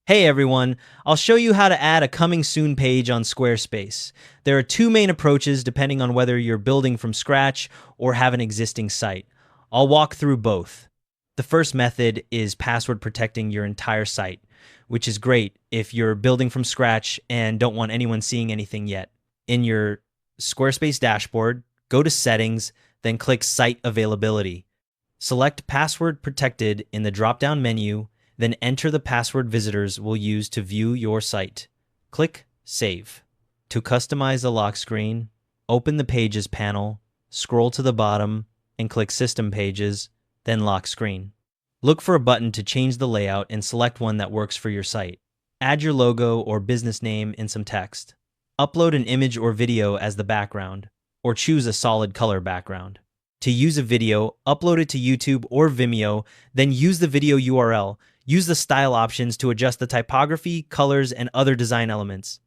Hey everyone, I'll show you how to add a coming soon page on Squarespace. There are two main approaches depending on whether you're building from scratch or have an existing site. I'll walk through both. The first method is password protecting your entire site, which is great if you're building from scratch and don't want anyone seeing anything yet. In your Squarespace dashboard, go to Settings, then click Site Availability. Select Password Protected in the drop-down menu, then enter the password visitors will use to view your site. Click Save. To customize the lock screen, open the Pages panel, scroll to the bottom, and click System Pages, then Lock Screen. Look for a button to change the layout and select one that works for your site. Add your logo or business name and some text. Upload an image or video as the background, or choose a solid color background. To use a video, upload it to YouTube or Vimeo, then use the video URL. Use the style options to adjust the typography, colors, and other design elements.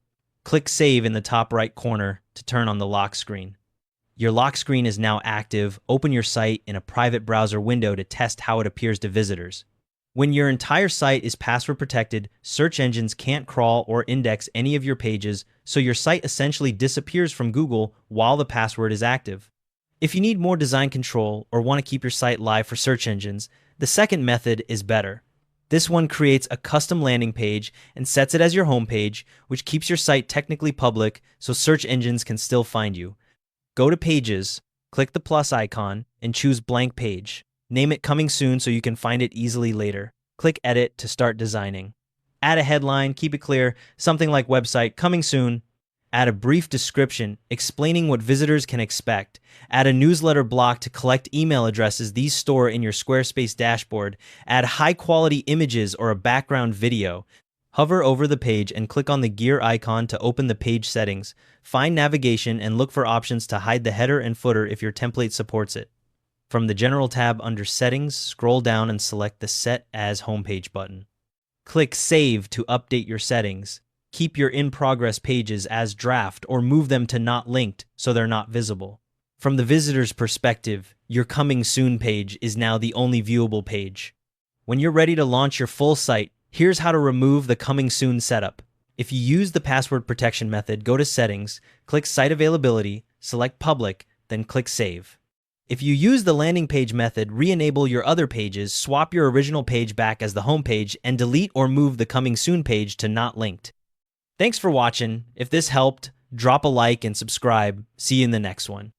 Click Save in the top right corner to turn on the lock screen. Your lock screen is now active. Open your site in a private browser window to test how it appears to visitors. When your entire site is password protected, search engines can't crawl or index any of your pages, so your site essentially disappears from Google while the password is active. If you need more design control or want to keep your site live for search engines, the second method is better. This one creates a custom landing page and sets it as your home page, which keeps your site technically public so search engines can still find you. Go to Pages, click the plus icon, and choose Blank Page. Name it Coming Soon so you can find it easily later. Click Edit to start designing. Add a headline, keep it clear, something like website coming soon. Add a brief description explaining what visitors can expect. Add a newsletter block to collect email addresses these store in your Squarespace dashboard. Add high-quality images or a background video. Hover over the page and click on the gear icon to open the page settings. Find navigation and look for options to hide the header and footer if your template supports it. From the General tab under Settings, scroll down and select the Set as Homepage button. Click Save to update your settings. Keep your in-progress pages as draft or move them to not linked so they're not visible. From the visitor's perspective, your Coming Soon page is now the only viewable page. When you're ready to launch your full site, here's how to remove the Coming Soon setup. If you use the password protection method, go to Settings, click Site Availability, select Public, then click Save. If you use the landing page method, re-enable your other pages, swap your original page back as the home page, and delete or move the Coming Soon page to not linked. Thanks for watching. If this helped, drop a like and subscribe. See you in the next one.